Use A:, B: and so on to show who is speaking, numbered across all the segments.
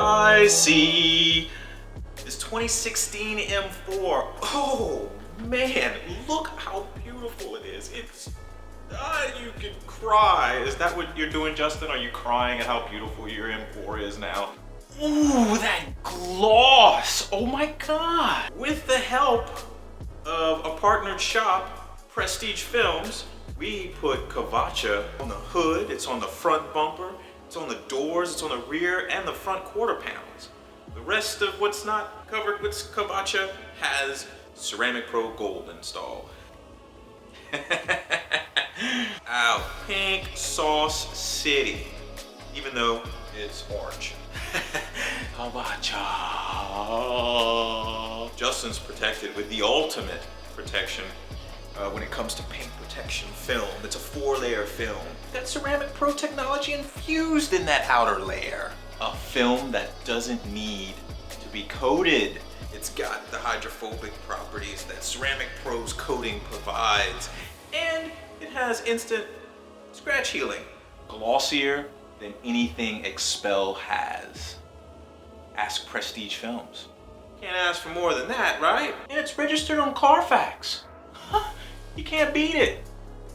A: I see. This 2016 M4. Oh man, look how beautiful it is. It's, you could cry. Is that what you're doing, Justin? Are you crying at how beautiful your M4 is now? Ooh, that gloss, oh my God. With the help of a partnered shop, Prestige Films, we put Kavacha on the hood, it's on the front bumper, it's on the doors, it's on the rear and the front quarter panels. The rest of what's not covered with Kavacha has Ceramic Pro Gold installed. Ow, Pink Sauce City, even though it's orange. Kavacha. Justin's protected with the ultimate protection when it comes to paint protection film. It's a 4-layer film. That Ceramic Pro technology infused in that outer layer. A film that doesn't need to be coated. It's got the hydrophobic properties that Ceramic Pro's coating provides. And it has instant scratch healing. Glossier than anything Expel has. Ask Prestige Films. Can't ask for more than that, right? And it's registered on Carfax. You can't beat it.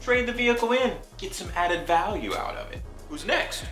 A: Trade the vehicle in, get some added value out of it. Who's next?